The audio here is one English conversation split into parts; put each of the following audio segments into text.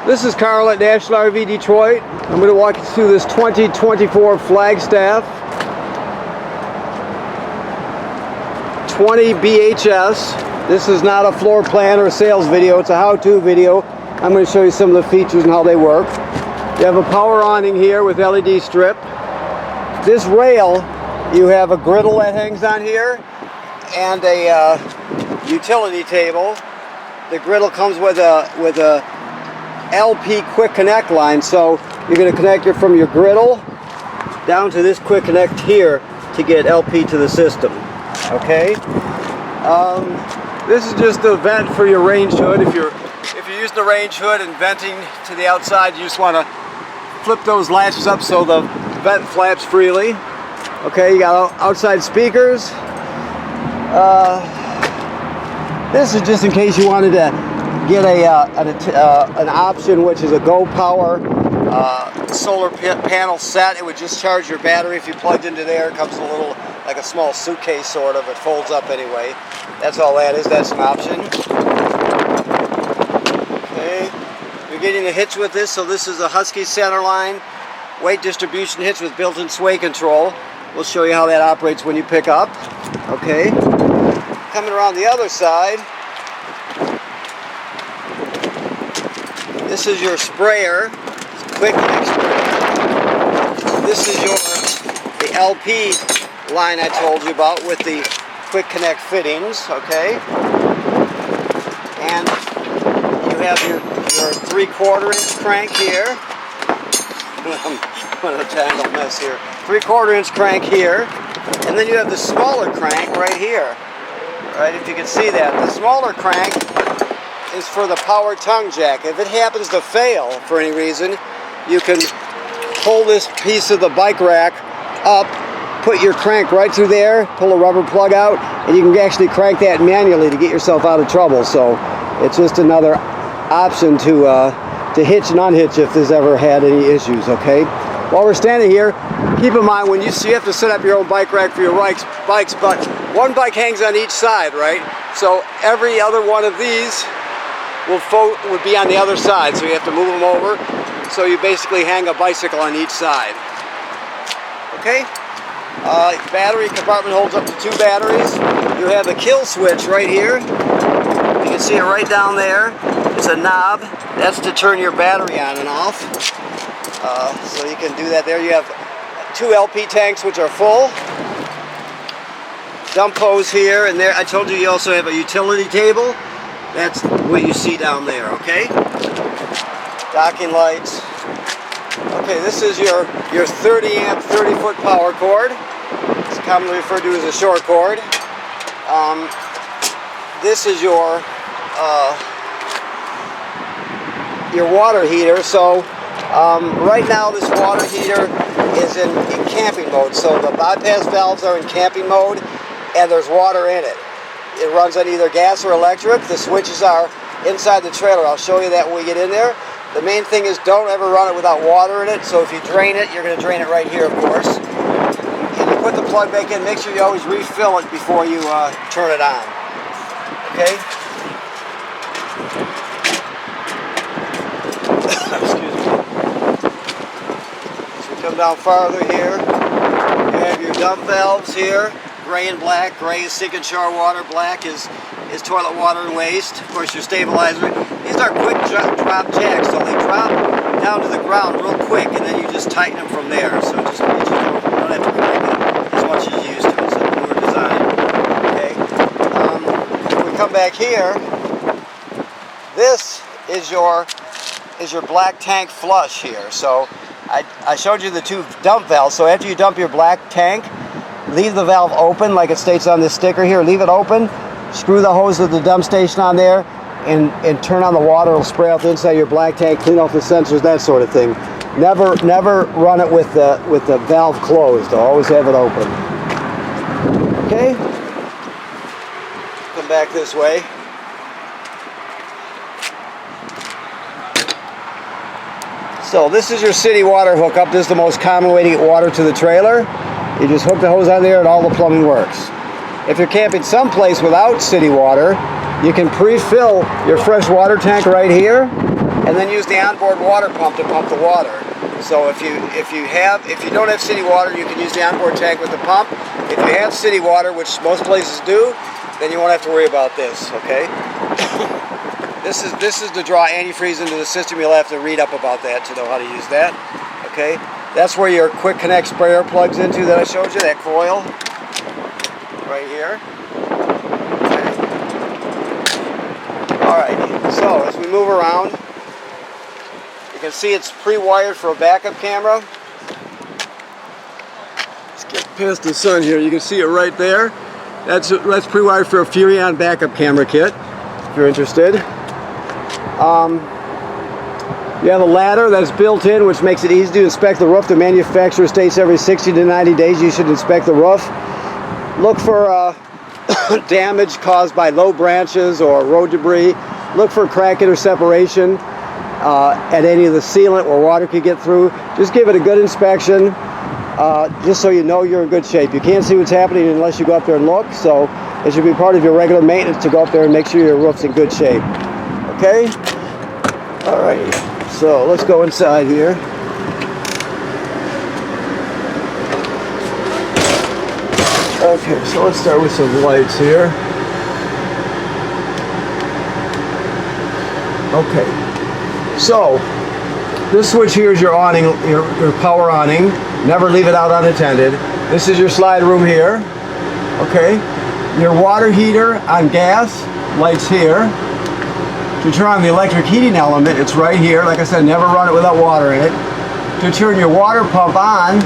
This is Carl at National RV Detroit. I'm going to walk you through this 2024 Flagstaff 20 BHS. This is not a floor plan or a sales video, it's a how-to video. I'm going to show you some of the features and how they work. You have a power awning here with LED strip. This rail, you have a griddle that hangs on here and a utility table. The griddle comes with a LP quick connect line, so you're going to connect it from your griddle down to this quick connect here to get LP to the system. Okay, this is just a vent for your range hood. If you're using the range hood and venting to the outside, you just want to flip those latches up so the vent flaps freely. Okay, you got outside speakers. This is just in case you wanted to get an option, which is a Go Power solar panel set. It would just charge your battery if you plugged into there. It comes a little, like a small suitcase sort of. It folds up anyway. That's all that is. That's an option. Okay, you're getting a hitch with this. So this is a Husky centerline weight distribution hitch with built-in sway control. We'll show you how that operates when you pick up. Okay, coming around the other side. This is your sprayer, quick connect sprayer. This is the LP line I told you about with the quick connect fittings, okay? And you have your 3/4 inch crank here. I'm in a tangled mess here. 3/4 inch crank here. And then you have the smaller crank right here. Right, if you can see that. The smaller crank is for the power tongue jack. If it happens to fail for any reason, you can pull this piece of the bike rack up, put your crank right through there, pull a rubber plug out, and you can actually crank that manually to get yourself out of trouble. So it's just another option to hitch and unhitch if there's ever had any issues, okay? While we're standing here, keep in mind when you have to set up your own bike rack for your bikes, but one bike hangs on each side, right? So every other one of these would be on the other side, so you have to move them over. So you basically hang a bicycle on each side. Okay? Battery compartment holds up to 2 batteries. You have a kill switch right here. You can see it right down there. It's a knob. That's to turn your battery on and off. So you can do that there. You have 2 LP tanks which are full. Dump hose here and there. I told you also have a utility table. That's what you see down there, okay? Docking lights. Okay, this is your 30 amp, 30 foot power cord. It's commonly referred to as a short cord. This is your water heater. So right now this water heater is in camping mode. So the bypass valves are in camping mode and there's water in it. It runs on either gas or electric. The switches are inside the trailer. I'll show you that when we get in there. The main thing is don't ever run it without water in it. So if you drain it, you're going to drain it right here, of course. And you put the plug back in. Make sure you always refill it before you turn it on. Okay? Excuse me. So we come down farther here. You have your dump valves here. Gray and black. Gray is sink and shower water. Black is toilet water and waste. Of course, your stabilizer. These are quick drop jacks, so they drop down to the ground real quick, and then you just tighten them from there. So just you don't have to crank it as much as you used to. It's a newer design. Okay. If we come back here, this is your black tank flush here. So I showed you the 2 dump valves. So after you dump your black tank, leave the valve open like it states on this sticker here. Leave it open, screw the hose of the dump station on there, and turn on the water. It'll spray out the inside of your black tank, clean off the sensors, that sort of thing. Never run it with the valve closed. Always have it open. Okay? Come back this way. So this is your city water hookup. This is the most common way to get water to the trailer. You just hook the hose on there and all the plumbing works. If you're camping someplace without city water, you can pre-fill your fresh water tank right here and then use the onboard water pump to pump the water. So if you don't have city water, you can use the onboard tank with the pump. If you have city water, which most places do, then you won't have to worry about this, okay? This is to draw antifreeze into the system. You'll have to read up about that to know how to use that, okay? That's where your quick connect sprayer plugs into that I showed you, that coil right here. Okay. Alright, so as we move around, you can see it's pre-wired for a backup camera. Let's get past the sun here. You can see it right there. That's pre-wired for a Furrion backup camera kit, if you're interested. You have a ladder that's built in, which makes it easy to inspect the roof. The manufacturer states every 60 to 90 days you should inspect the roof. Look for damage caused by low branches or road debris. Look for cracking or separation at any of the sealant where water could get through. Just give it a good inspection, just so you know you're in good shape. You can't see what's happening unless you go up there and look, so it should be part of your regular maintenance to go up there and make sure your roof's in good shape. Okay? Alright, so let's go inside here. Okay, so let's start with some lights here. Okay, so this switch here is your awning, your power awning. Never leave it out unattended. This is your slide room here. Okay, your water heater on gas, lights here. To turn on the electric heating element, it's right here. Like I said, never run it without water in it. To turn your water pump on,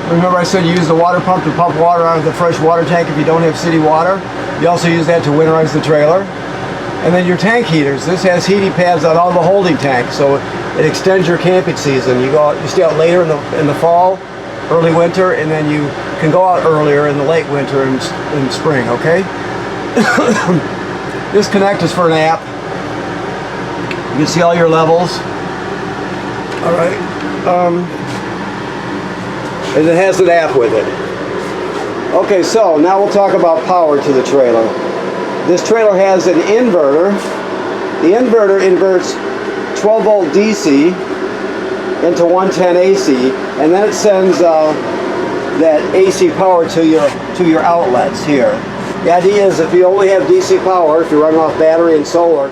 remember I said you use the water pump to pump water out of the fresh water tank if you don't have city water. You also use that to winterize the trailer. And then your tank heaters. This has heating pads on all the holding tanks, so it extends your camping season. You stay out later in the fall, early winter, and then you can go out earlier in the late winter and spring, okay? This connect is for an app. You can see all your levels. All right. And it has an app with it. Okay, so now we'll talk about power to the trailer. This trailer has an inverter. The inverter inverts 12 volt DC into 110 AC, and then it sends that AC power to your outlets here. The idea is if you only have DC power, if you're running off battery and solar,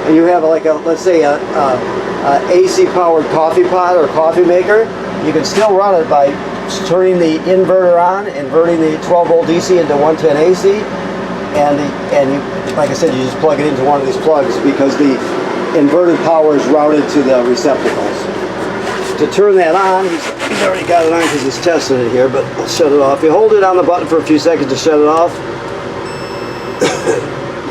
and you have let's say a AC powered coffee pot or coffee maker, you can still run it by turning the inverter on, inverting the 12 volt DC into 110 AC, and you, like I said, you just plug it into one of these plugs because the inverted power is routed to the receptacles. To turn that on, he's already got it on because he's testing it here, but I'll shut it off. You hold it on the button for a few seconds to shut it off.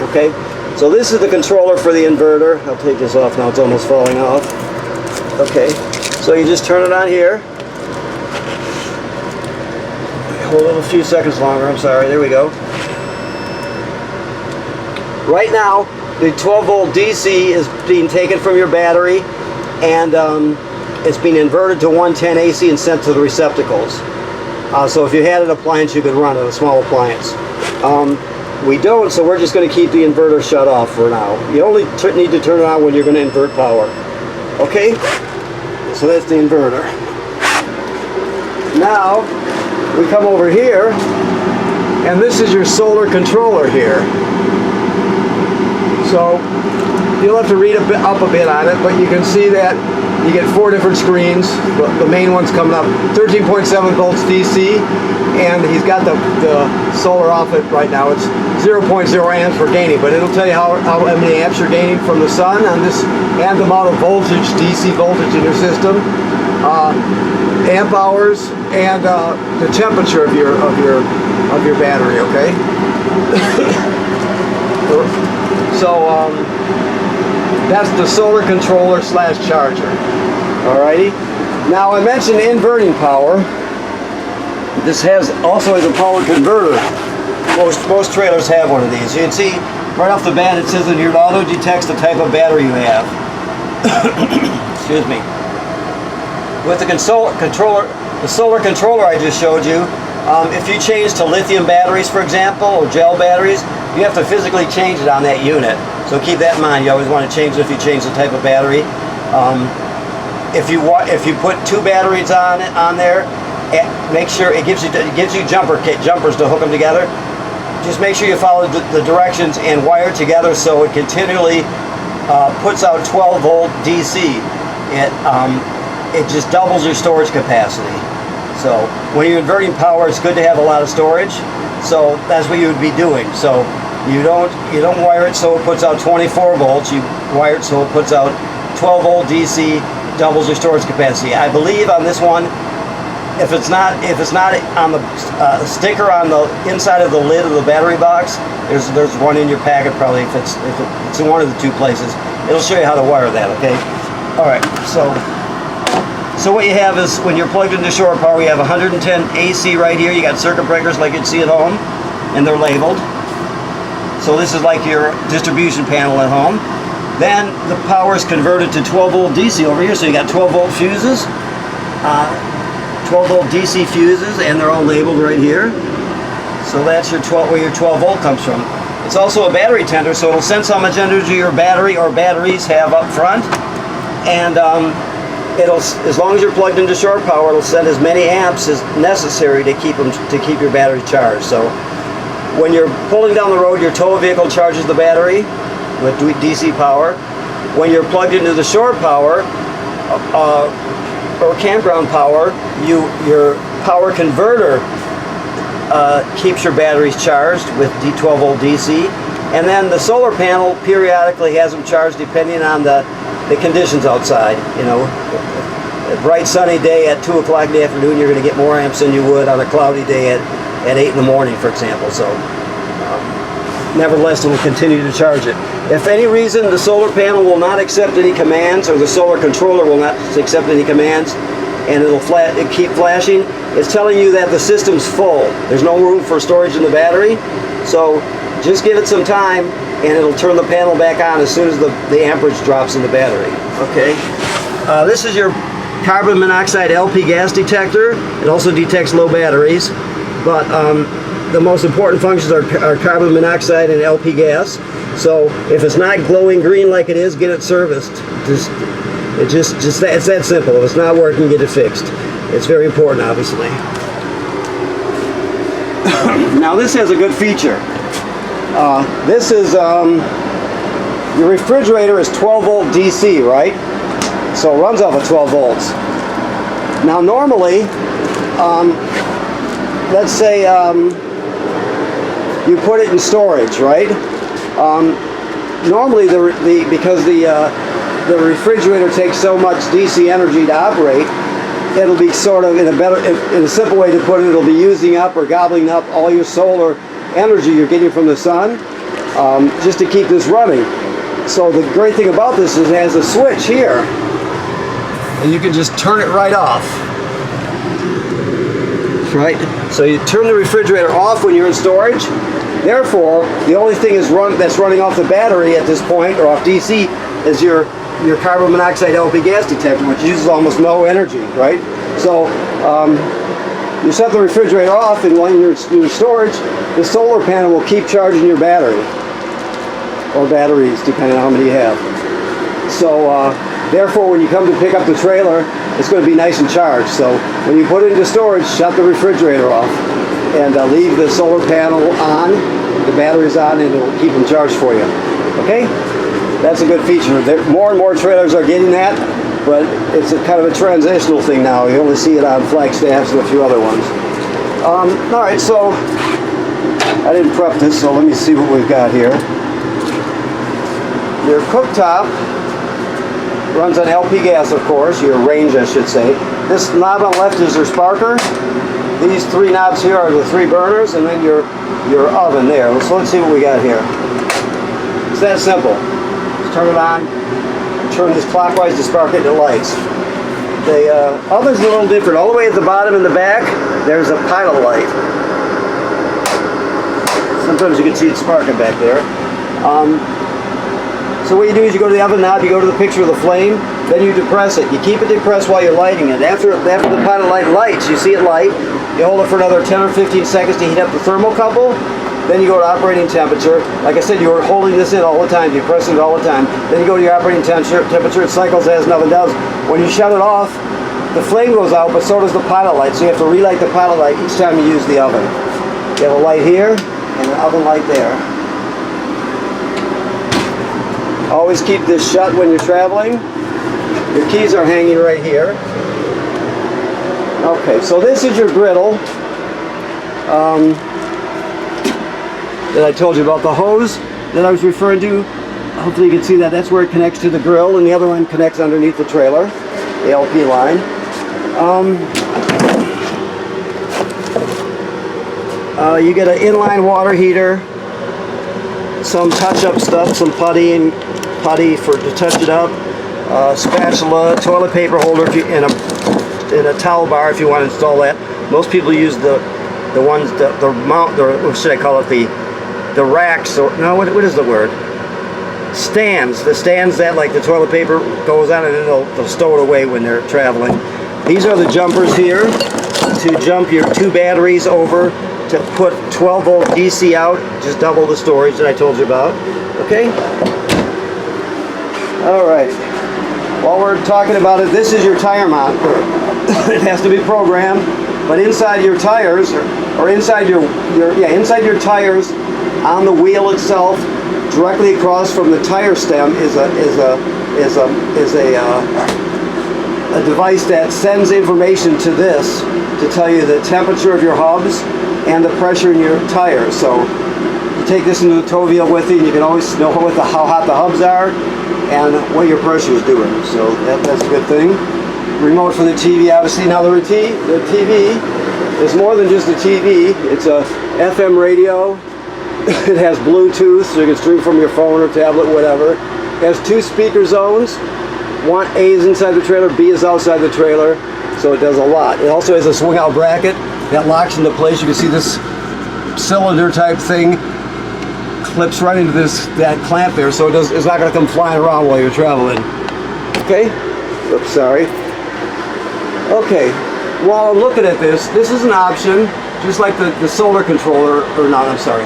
Okay, so this is the controller for the inverter. I'll take this off now, it's almost falling off. Okay, so you just turn it on here. Hold it a few seconds longer, I'm sorry, there we go. Right now, the 12 volt DC is being taken from your battery and it's being inverted to 110 AC and sent to the receptacles. So if you had an appliance, you could run it, a small appliance. We don't, so we're just going to keep the inverter shut off for now. You only need to turn it on when you're going to invert power. Okay? So that's the inverter. Now, we come over here, and this is your solar controller here. So, you'll have to read up a bit on it, but you can see that you get 4 different screens. The main one's coming up 13.7 volts DC, and he's got the solar off it right now. It's 0.0 amps for gaining, but it'll tell you how many amps you're gaining from the sun on this, and the amount of voltage, DC voltage in your system, amp hours, and the temperature of your battery. Okay. So that's the solar controller slash charger. Alrighty. Now I mentioned inverting power. This also has a power converter. Most trailers have one of these. You can see right off the bat it says in here it auto detects the type of battery you have. Excuse me. With the solar controller I just showed you, if you change to lithium batteries, for example, or gel batteries, you have to physically change it on that unit. So keep that in mind. You always want to change it if you change the type of battery. If you put 2 batteries on there, make sure it gives you jumpers to hook them together. Just make sure you follow the directions and wire together so it continually puts out 12 volt DC. It just doubles your storage capacity. So when you're inverting power, it's good to have a lot of storage. So that's what you would be doing. So you don't wire it so it puts out 24 volts. You wire it so it puts out 12 volt DC, doubles your storage capacity. I believe on this one, if it's not on the sticker on the inside of the lid of the battery box, there's one in your packet probably. If it's in one of the 2 places, it'll show you how to wire that. Okay. All right. So what you have is when you're plugged into shore power, you have 110 AC right here. You got circuit breakers like you'd see at home, and they're labeled. So this is like your distribution panel at home. Then the power is converted to 12 volt DC over here. So you got 12 volt fuses, 12 volt DC fuses, and they're all labeled right here. So that's where your 12 volt comes from. It's also a battery tender, so it'll sense how much energy your battery or batteries have up front, and as long as you're plugged into shore power, it'll send as many amps as necessary to keep your battery charged. So when you're pulling down the road, your tow vehicle charges the battery with DC power. When you're plugged into the shore power or campground power, your power converter keeps your batteries charged with 12 volt DC, and then the solar panel periodically has them charged depending on the conditions outside. You know, a bright sunny day at 2 o'clock in the afternoon, you're going to get more amps than you would on a cloudy day at 8 in the morning, for example. So nevertheless, it will continue to charge it. If any reason the solar panel will not accept any commands, or the solar controller will not accept any commands, and it'll keep flashing, it's telling you that the system's full. There's no room for storage in the battery. So just give it some time and it'll turn the panel back on as soon as the amperage drops in the battery. Okay. This is your carbon monoxide LP gas detector. It also detects low batteries, but the most important functions are carbon monoxide and LP gas. So if it's not glowing green like it is, get it serviced. It's that simple. If it's not working, get it fixed. It's very important, obviously. Now this has a good feature. This is your refrigerator is 12 volt DC, right? So it runs off of 12 volts. Now normally, let's say you put it in storage, right? Normally, because the refrigerator takes so much DC energy to operate, it'll be sort of in a simple way to put it, it'll be using up or gobbling up all your solar energy you're getting from the sun, just to keep this running. So the great thing about this is it has a switch here, and you can just turn it right off. Right? So you turn the refrigerator off when you're in storage. Therefore, the only thing that's running off the battery at this point, or off DC, is your carbon monoxide LP gas detector, which uses almost no energy, right? So you set the refrigerator off, and when you're in storage, the solar panel will keep charging your battery, or batteries, depending on how many you have. So therefore, when you come to pick up the trailer, it's going to be nice and charged. So when you put it into storage, shut the refrigerator off, and leave the solar panel on, the batteries on, and it'll keep them charged for you. Okay? That's a good feature. More and more trailers are getting that, but it's a kind of a transitional thing now. You only see it on Flagstaffs and a few other ones. Alright, so I didn't prep this, so let me see what we've got here. Your cooktop runs on LP gas, of course, your range, I should say. This knob on the left is your sparker. These 3 knobs here are the 3 burners, and then your oven there. So let's see what we got here. It's that simple. Just turn it on, turn this clockwise to spark it, and it lights. The oven's a little different. All the way at the bottom in the back, there's a pilot light. Sometimes you can see it sparking back there. So what you do is you go to the oven knob, you go to the picture of the flame, then you depress it. You keep it depressed while you're lighting it. After the pilot light lights, you see it light, you hold it for another 10 or 15 seconds to heat up the thermocouple, Then you go to operating temperature. Like I said, you were holding this in all the time. You're pressing it all the time. Then you go to your operating temperature. It cycles as nothing does. When you shut it off, the flame goes out, but so does the pilot light. So you have to relight the pilot light each time you use the oven. You have a light here and an oven light there. Always keep this shut when you're traveling. Your keys are hanging right here. Okay, so this is your griddle. That I told you about, the hose that I was referring to. Hopefully you can see that. That's where it connects to the grill, and the other one connects underneath the trailer, the LP line. You get an inline water heater, some touch-up stuff, some putty to touch it up, spatula, toilet paper holder, and a towel bar if you want to install that. Most people use the ones what should I call it, the racks, or no, what is the word? Stands. The stands that like the toilet paper goes on, and then they'll stow it away when they're traveling. These are the jumpers here to jump your 2 batteries over to put 12 volt DC out, just double the storage that I told you about. Okay? Alright. While we're talking about it, this is your tire mount. It has to be programmed, but inside your tires, or inside inside your tires, on the wheel itself, directly across from the tire stem is a device that sends information to this to tell you the temperature of your hubs and the pressure in your tires. So you take this into the tow vehicle with you, and you can always know how hot the hubs are and what your pressure is doing. So that's a good thing. Remote for the TV, obviously. Now the TV is more than just a TV. It's a FM radio. It has Bluetooth, so you can stream from your phone or tablet, whatever. It has 2 speaker zones. One A is inside the trailer, B is outside the trailer, so it does a lot. It also has a swing out bracket that locks into place. You can see this cylinder type thing clips right into that clamp there, so it's not going to come flying around while you're traveling. Okay? Oops, sorry. Okay, while I'm looking at this is an option, just like the solar controller, or no, I'm sorry.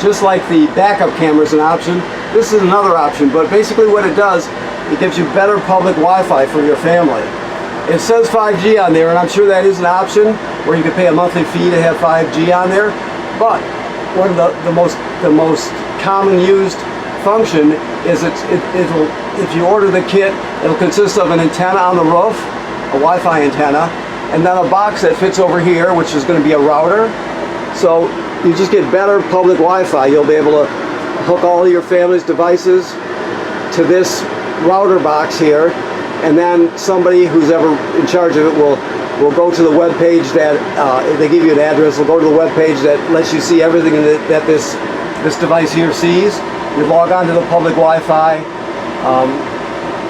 Just like the backup camera is an option, this is another option, but basically what it does, it gives you better public Wi-Fi for your family. It says 5G on there, and I'm sure that is an option where you can pay a monthly fee to have 5G on there, but one of the most common used function is if you order the kit, it'll consist of an antenna on the roof, a Wi-Fi antenna, and then a box that fits over here, which is going to be a router. So you just get better public Wi-Fi. You'll be able to hook all of your family's devices to this router box here, and then somebody who's ever in charge of it will go to the web page that they give you an address. Will go to the web page that lets you see everything that this device here sees. You log on to the public Wi-Fi,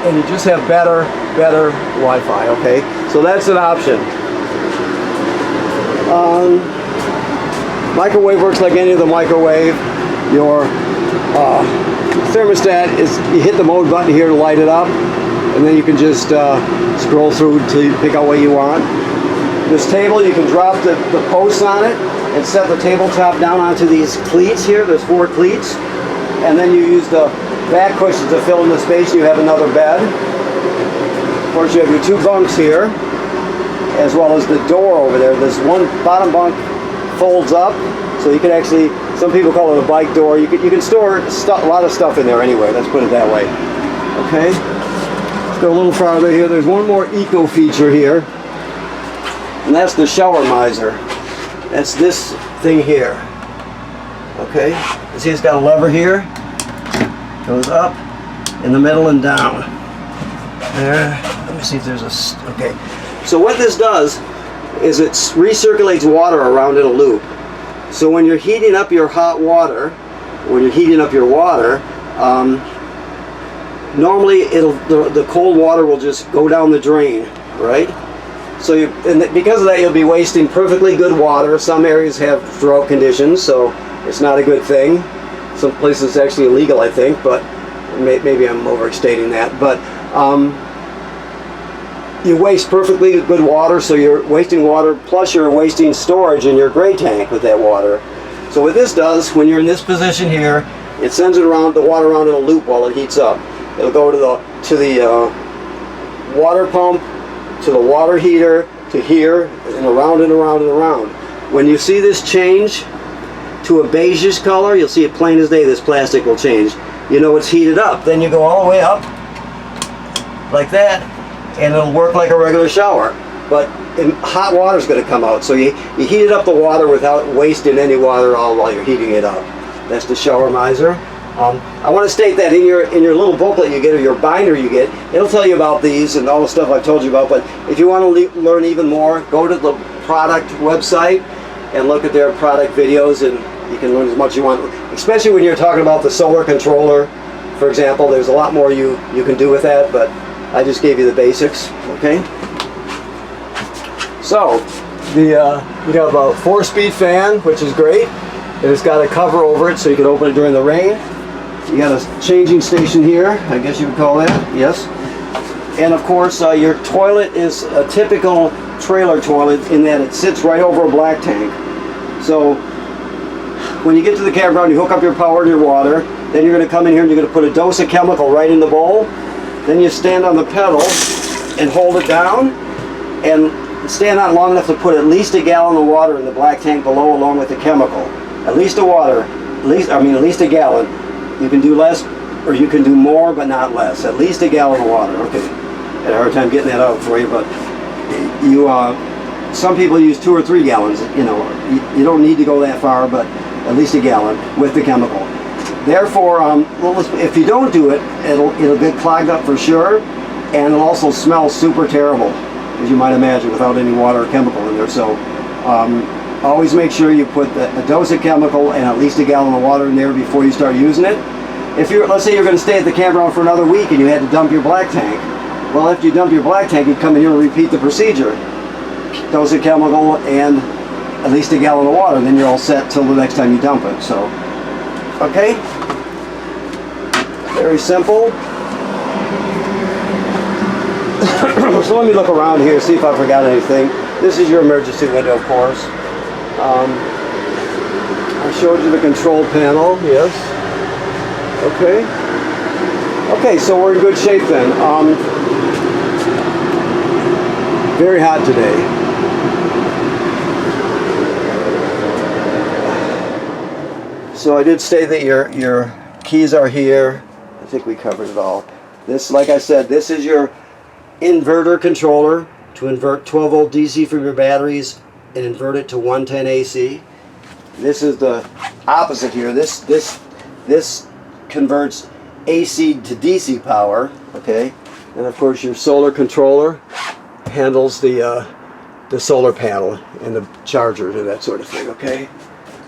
and you just have better Wi-Fi. Okay, so that's an option. Microwave works like any other microwave. Your thermostat is, you hit the mode button here to light it up, and then you can just scroll through until you pick out what you want. This table, you can drop the posts on it and set the tabletop down onto these cleats here. There's 4 cleats, and then you use the back cushions to fill in the space. You have another bed. Of course, you have your 2 bunks here, as well as the door over there. This one bottom bunk folds up, so you can actually, some people call it a bike door. You can store a lot of stuff in there anyway. Let's put it that way. Okay. Let's go a little farther here. There's one more eco feature here, and that's the shower miser. That's this thing here. Okay. You see it's got a lever here. Goes up, in the middle, and down. There. Let me see if there's a. Okay. So what this does is it recirculates water around in a loop. So when you're heating up your hot water, normally the cold water will just go down the drain, right? So because of that, you'll be wasting perfectly good water. Some areas have drought conditions, so it's not a good thing. Some places it's actually illegal, I think, but maybe I'm overstating that. But you waste perfectly good water, so you're wasting water, plus you're wasting storage in your gray tank with that water. So what this does, when you're in this position here, it sends it around, the water around in a loop while it heats up. It'll go to the water pump, to the water heater, to here, and around and around and around. When you see this change to a beigeish color, you'll see it plain as day, this plastic will change. You know it's heated up. Then you go all the way up, like that, and it'll work like a regular shower. But hot water is going to come out, so you heated up the water without wasting any water all while you're heating it up. That's the shower miser. I want to state that in your little booklet you get, or your binder you get, it'll tell you about these and all the stuff I've told you about. But if you want to learn even more, go to the product website and look at their product videos, and you can learn as much as you want. Especially when you're talking about the solar controller, for example. There's a lot more you can do with that, but I just gave you the basics. Okay. So you have a 4-speed fan, which is great. And it's got a cover over it so you can open it during the rain. You got a changing station here, I guess you would call that, yes. And of course your toilet is a typical trailer toilet in that it sits right over a black tank. So when you get to the campground, you hook up your power to your water, then you're going to come in here and you're going to put a dose of chemical right in the bowl. Then you stand on the pedal and hold it down, and stand on long enough to put at least a gallon of water in the black tank below along with the chemical. At least a least a gallon. You can do less or you can do more, but not less. At least a gallon of water. Okay. Had a hard time getting that out for you, but some people use 2 or 3 gallons. You know, you don't need to go that far, but at least a gallon with the chemical. Therefore, if you don't do it, it'll get clogged up for sure, and it'll also smell super terrible, as you might imagine, without any water or chemical in there. So always make sure you put a dose of chemical and at least a gallon of water in there before you start using it. Let's say you're going to stay at the campground for another week and you had to dump your black tank. Well, after you dump your black tank, you come in here and repeat the procedure. Dose of chemical and at least a gallon of water, and then you're all set till the next time you dump it. So, okay? Very simple. So let me look around here, see if I forgot anything. This is your emergency window, of course. I showed you the control panel, yes. Okay. Okay, so we're in good shape then. Very hot today. So I did say that your keys are here. I think we covered it all. This, like I said, this is your inverter controller to invert 12 volt DC from your batteries and invert it to 110 AC. This is the opposite here. This converts AC to DC power, okay? And of course your solar controller handles the solar panel and the chargers and that sort of thing, okay?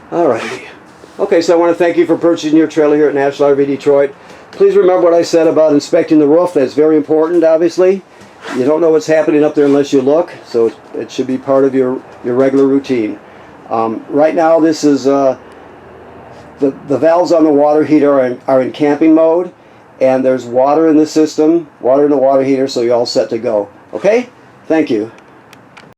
Alrighty. Okay, so I want to thank you for purchasing your trailer here at National RV Detroit. Please remember what I said about inspecting the roof. That's very important, obviously. You don't know what's happening up there unless you look, so it should be part of your regular routine. Right now, this is the valves on the water heater are in camping mode, and there's water in the system, water in the water heater, so you're all set to go. Okay? Thank you.